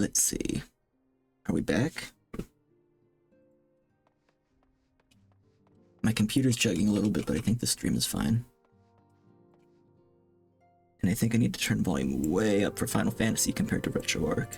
Let's see. Are we back? My computer's chugging a little bit, but I think the stream is fine. And I think I need to turn volume way up for Final Fantasy compared to RetroArch.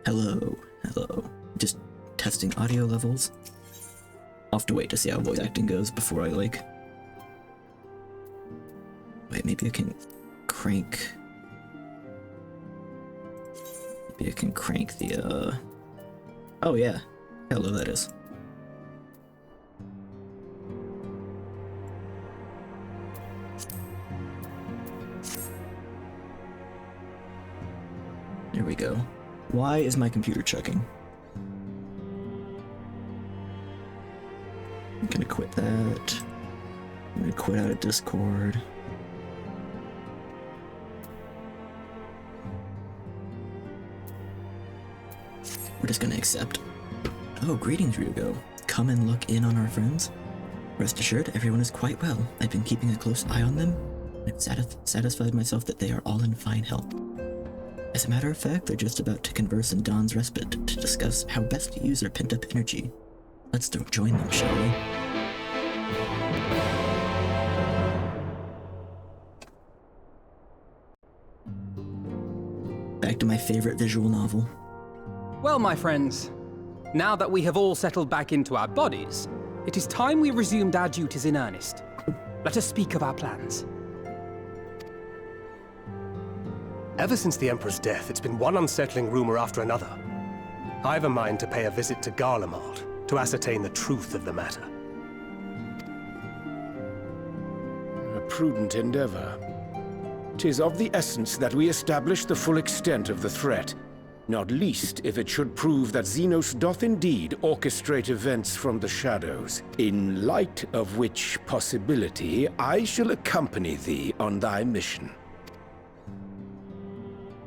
Hello, hello. Just testing audio levels. I'll have to wait to see how voice acting goes before I, like... Wait, maybe I can crank... Maybe I can crank the, Oh, yeah. How low that is. There we go. Why is my computer chugging? I'm gonna quit that. I'm gonna quit out of Discord. We're just gonna accept. Oh, greetings, Ryugo. Come and look in on our friends. Rest assured, everyone is quite well. I've been keeping a close eye on them, and I've satisfied myself that they are all in fine health. As a matter of fact, they're just about to converse in Dawn's Respite to discuss how best to use their pent-up energy. Let's join them, shall we? Back to my favorite visual novel. Well, my friends, now that we have all settled back into our bodies, it is time we resumed our duties in earnest. Let us speak of our plans. Ever since the Emperor's death, it's been one unsettling rumor after another. I have a mind to pay a visit to Garlemald to ascertain the truth of the matter. A prudent endeavor. 'Tis of the essence that we establish the full extent of the threat, not least if it should prove that Xenos doth indeed orchestrate events from the shadows, in light of which possibility I shall accompany thee on thy mission.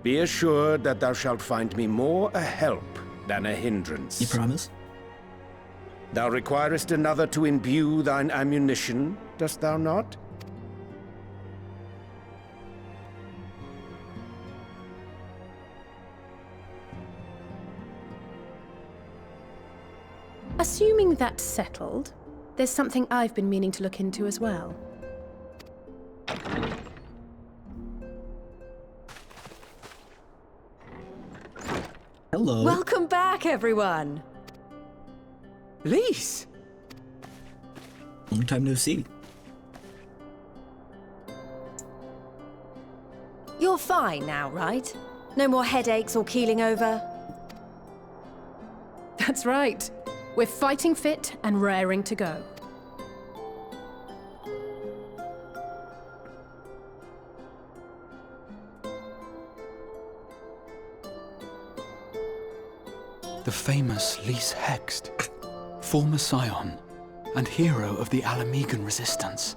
Be assured that thou shalt find me more a help than a hindrance. You promise? Thou requirest another to imbue thine ammunition, dost thou not? Assuming that's settled, there's something I've been meaning to look into as well. Hello. Welcome back, everyone! Lise! Long time no see. You're fine now, right? No more headaches or keeling over? That's right. We're fighting fit and raring to go. The famous Lise Hext, former scion and hero of the Alamegan resistance.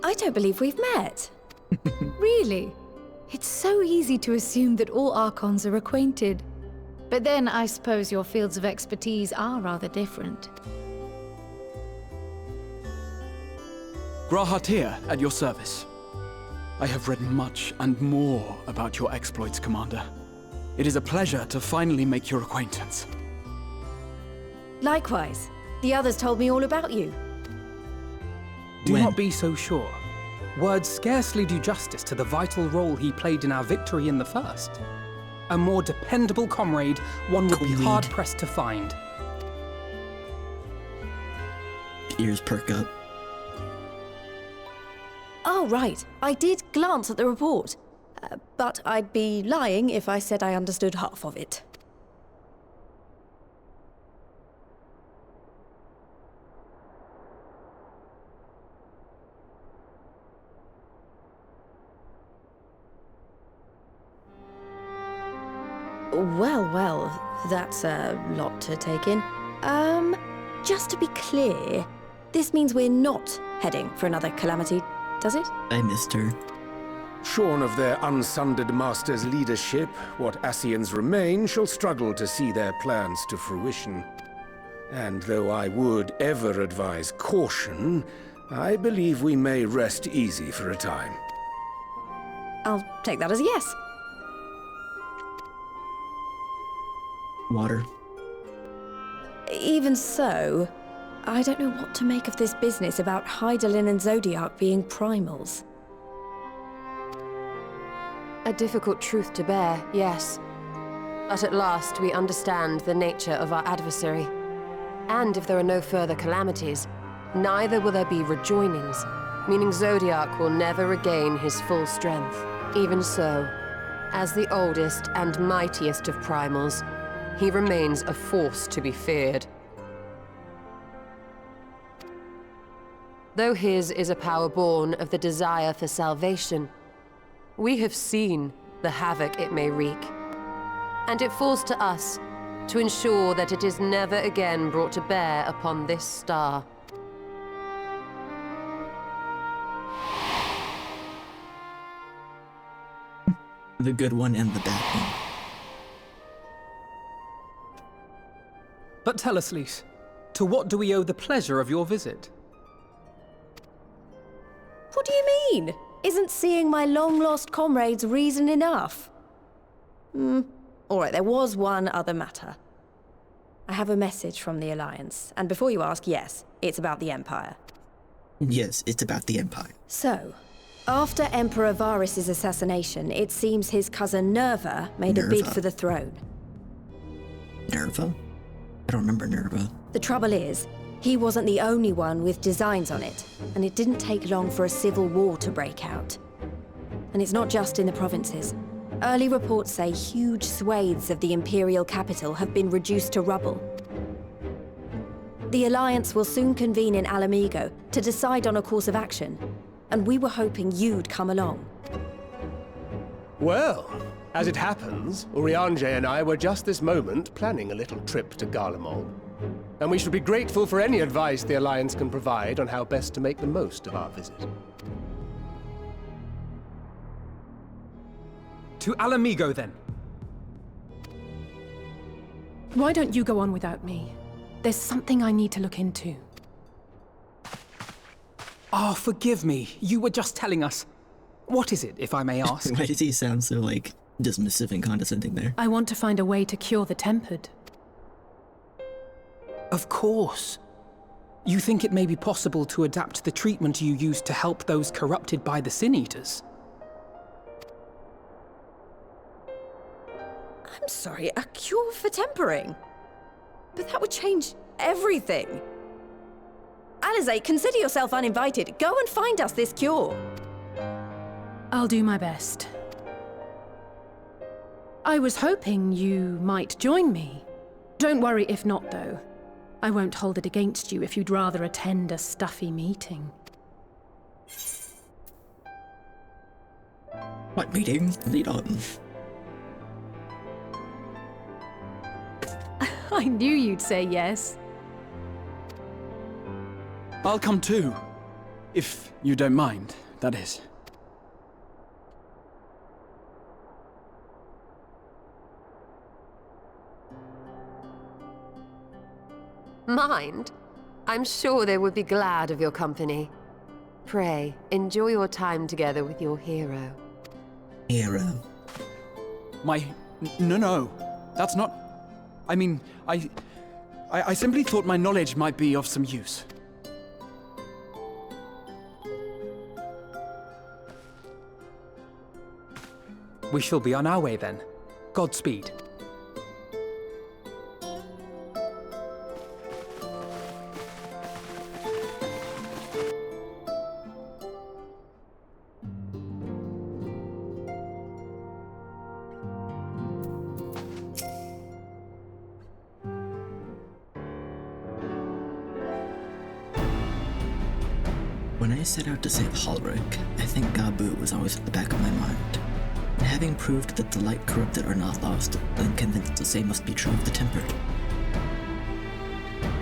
I don't believe we've met. Really? It's so easy to assume that all Archons are acquainted. But then I suppose your fields of expertise are rather different. Grahat here, at your service. I have read much and more about your exploits, Commander. It is a pleasure to finally make your acquaintance. Likewise. The others told me all about you. Do not be so sure. Words scarcely do justice to the vital role he played in our victory in the First. A more dependable comrade, one would be hard-pressed to find. Ears perk up. Oh, right. I did glance at the report. But I'd be lying if I said I understood half of it. Well, that's a lot to take in. Just to be clear, this means we're not heading for another calamity, does it? I missed her. Shorn of their unsundered master's leadership, what Ascians remain shall struggle to see their plans to fruition. And though I would ever advise caution, I believe we may rest easy for a time. I'll take that as a yes. Water. Even so, I don't know what to make of this business about Hydaelyn and Zodiac being primals. A difficult truth to bear, yes. But at last we understand the nature of our adversary. And if there are no further calamities, neither will there be rejoinings, meaning Zodiac will never regain his full strength. Even so, as the oldest and mightiest of primals, he remains a force to be feared. Though his is a power born of the desire for salvation, we have seen the havoc it may wreak. And it falls to us to ensure that it is never again brought to bear upon this star. The good one and the bad one. But tell us, Lys, to what do we owe the pleasure of your visit? What do you mean? Isn't seeing my long-lost comrades reason enough? All right, there was one other matter. I have a message from the Alliance, and before you ask, yes, it's about the Empire. Yes, it's about the Empire. So, after Emperor Varys' assassination, it seems his cousin Nerva made a bid for the throne. Nerva? I don't remember Nerva. The trouble is, he wasn't the only one with designs on it, and it didn't take long for a civil war to break out. And it's not just in the provinces. Early reports say huge swathes of the Imperial capital have been reduced to rubble. The Alliance will soon convene in Alamigo to decide on a course of action, and we were hoping you'd come along. Well, as it happens, Urianger and I were just this moment planning a little trip to Garlemald. And we should be grateful for any advice the Alliance can provide on how best to make the most of our visit. To Alamigo, then. Why don't you go on without me? There's something I need to look into. Oh, forgive me. You were just telling us. What is it, if I may ask? Why does he sound so, dismissive and condescending there? I want to find a way to cure the Tempered. Of course. You think it may be possible to adapt the treatment you used to help those corrupted by the Sin Eaters? I'm sorry, a cure for tempering? But that would change everything. Alizé, consider yourself uninvited. Go and find us this cure. I'll do my best. I was hoping you might join me. Don't worry if not, though. I won't hold it against you if you'd rather attend a stuffy meeting. What meeting? Lead on. I knew you'd say yes. I'll come too. If you don't mind, that is. Mind? I'm sure they would be glad of your company. Pray, enjoy your time together with your hero. Hero? No. That's not... I mean, I simply thought my knowledge might be of some use. We shall be on our way then. Godspeed. When I set out to save Halric, I think Gabu was always at the back of my mind. And having proved that the light corrupted are not lost, I'm convinced the same must be true of the Tempered.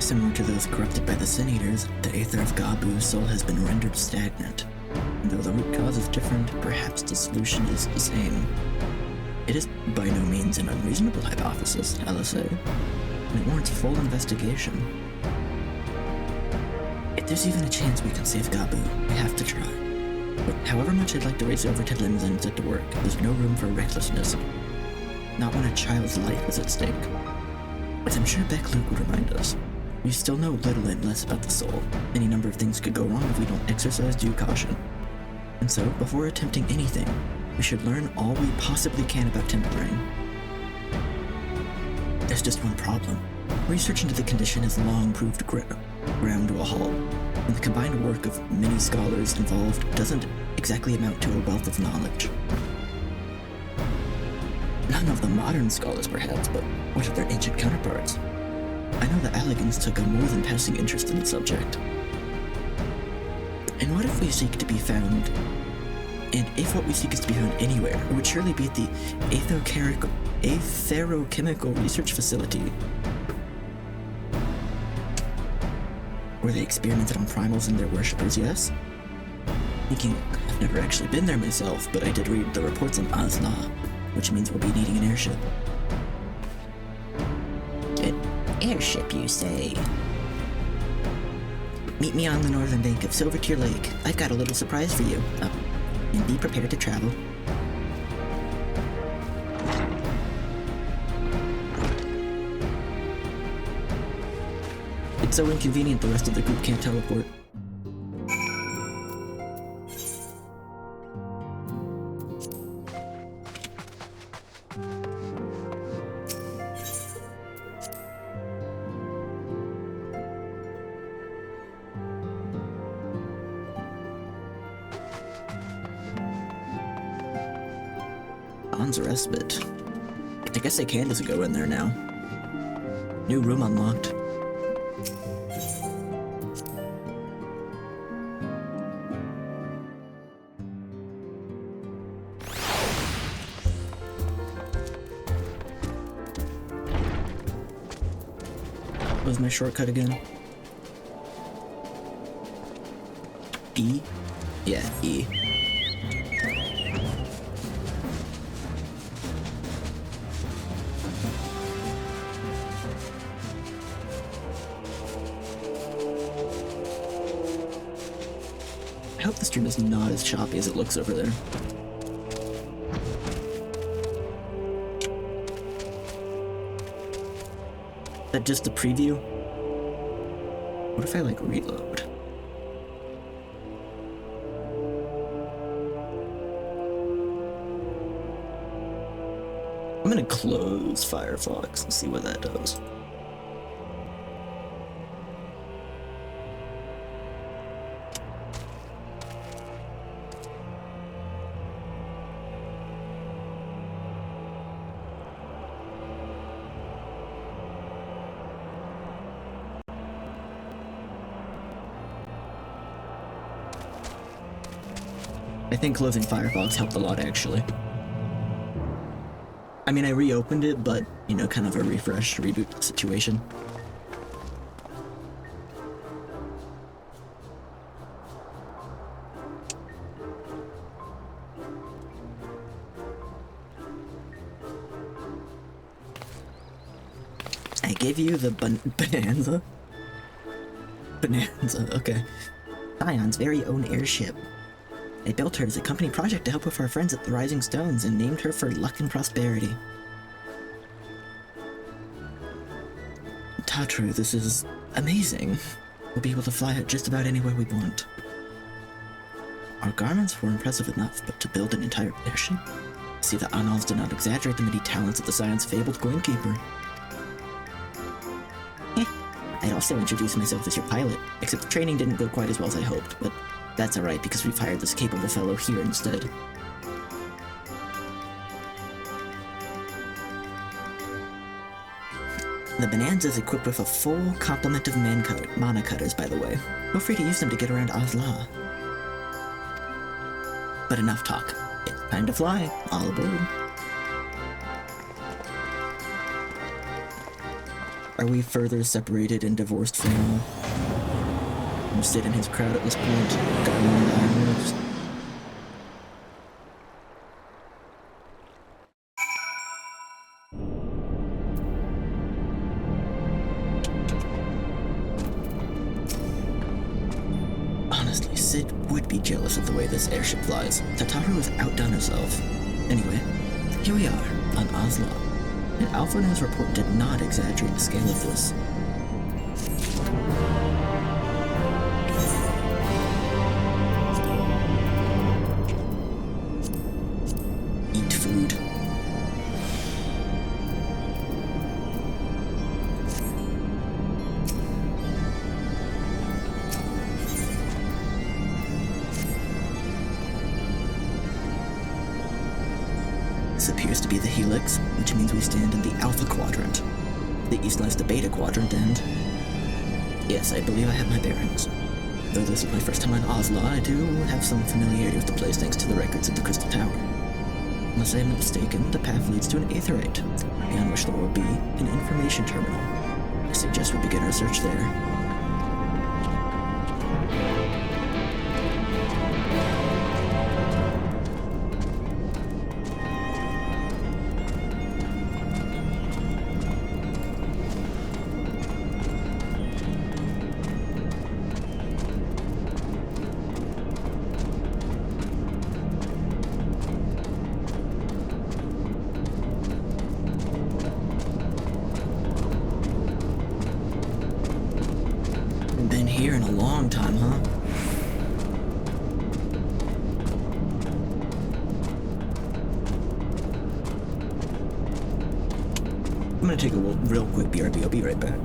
Similar to those corrupted by the Sin Eaters, the aether of Gabu's soul has been rendered stagnant. And though the root cause is different, perhaps the solution is the same. It is by no means an unreasonable hypothesis, Alizé, and it warrants full investigation. It there's even a chance we can save Gabu. We have to try. But however much I'd like to race over to Lim's and set to work, there's no room for recklessness. Not when a child's life is at stake. As I'm sure Beck Luke would remind us, we still know little and less about the soul. Any number of things could go wrong if we don't exercise due caution. And so, before attempting anything, we should learn all we possibly can about tempering. There's just one problem. Research into the condition has long proved ground to a halt, and the combined work of many scholars involved doesn't exactly amount to a wealth of knowledge. None of the modern scholars, perhaps, but what of their ancient counterparts? I know the Allegans took a more than passing interest in the subject. And what if we seek to be found? And if what we seek is to be found anywhere, it would surely be at the Aetherochemical Research Facility, where they experimented on primals and their worshippers, yes? Thinking, I've never actually been there myself, but I did read the reports on Azla, which means we'll be needing an airship. An airship, you say? Meet me on the northern bank of Silvertear Lake. I've got a little surprise for you. Oh, and be prepared to travel. It's so inconvenient the rest of the group can't teleport. On's respite. I guess I can just go in there now. New room unlocked. What was my shortcut again? E? Yeah, E. I hope the stream is not as choppy as it looks over there. Is that just the preview? What if I like reload? I'm gonna close Firefox and see what that does. I think closing Firefox helped a lot, actually. I mean, I reopened it, but, you know, kind of a refresh, reboot situation. I gave you the Bonanza? Bonanza, okay. Scion's very own airship. I built her as a company project to help with our friends at the Rising Stones and named her for luck and prosperity. Tatru, this is amazing. We'll be able to fly it just about anywhere we want. Our garments were impressive enough, but to build an entire airship? See, the annals did not exaggerate the many talents of the Scion's fabled Coinkeeper. I'd also introduce myself as your pilot, except the training didn't go quite as well as I hoped, but that's alright because we've hired this capable fellow here instead. The Bonanza is equipped with a full complement of mana cutters, by the way. Feel free to use them to get around Azla. But enough talk. It's time to fly. All aboard. Are we further separated and divorced from all? I'm sit in his crowd at this point. Got one of the Iron Wolves. would be jealous of the way this airship flies. Tataru has outdone herself. Anyway, here we are, on Oslo. And Alpha News report did not exaggerate the scale of this. Eat food. This appears to be the helix, which means we stand in the Alpha Quadrant. The east lies the Beta Quadrant, and... yes, I believe I have my bearings. Though this is my first time on Oslo, I do have some familiarity with the place thanks to the records of the Crystal Tower. Unless I am mistaken, the path leads to an aetherite, beyond which there will be an information terminal. I suggest we begin our search there. Been here in a long time, huh? I'm gonna take a real quick BRB. I'll be right back.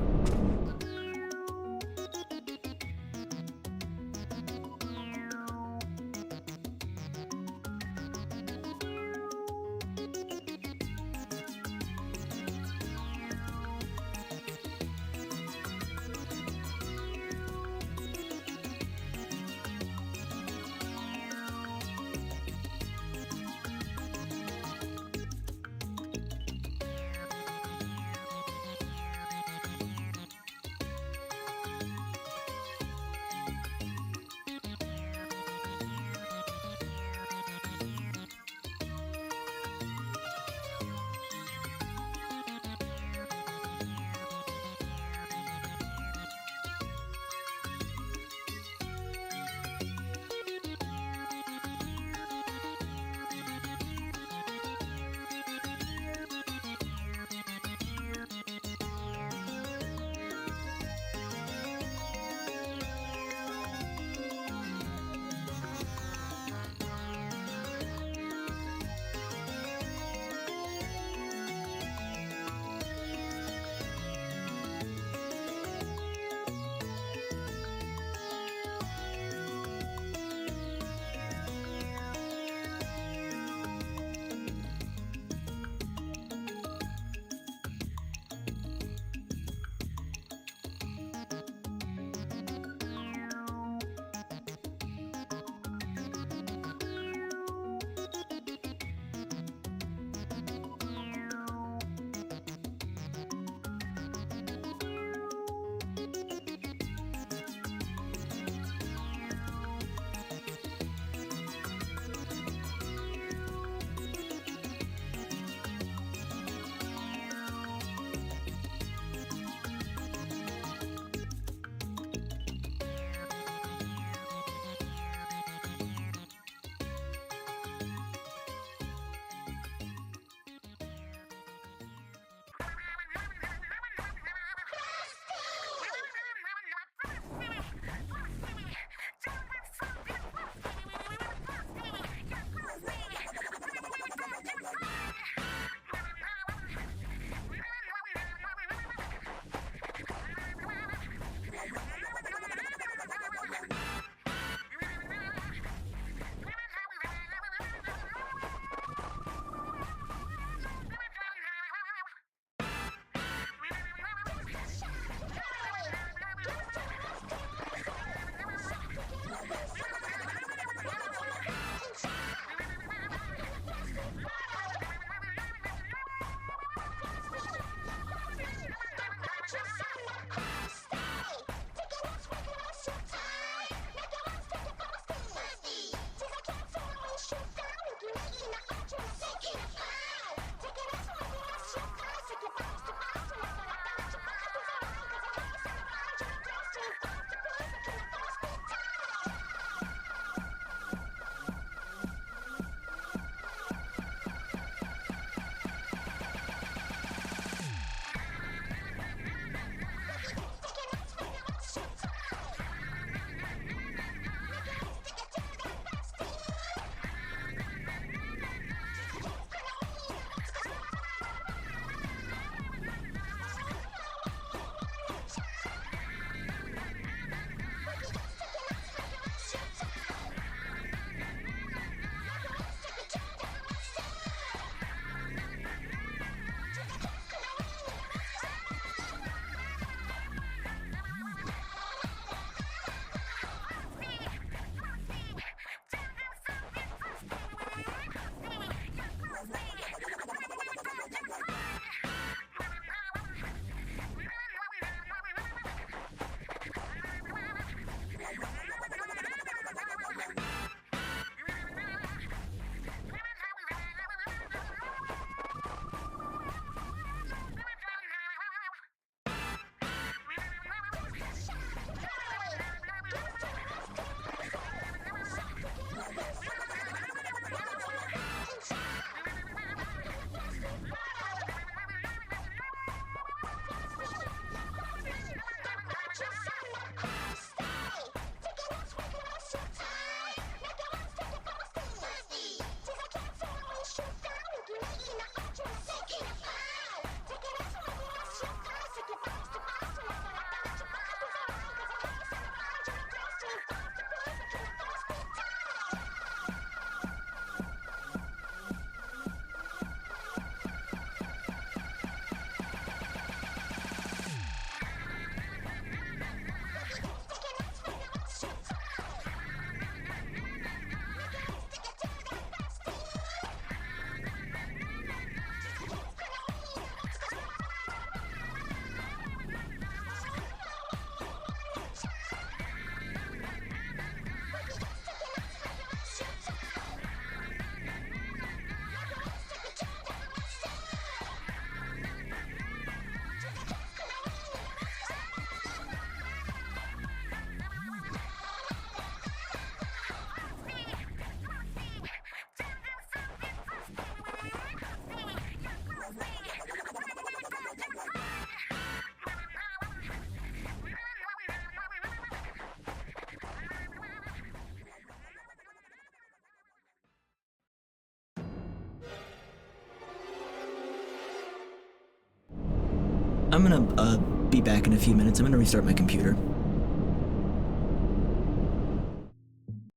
I'm gonna be back in a few minutes. I'm gonna restart my computer.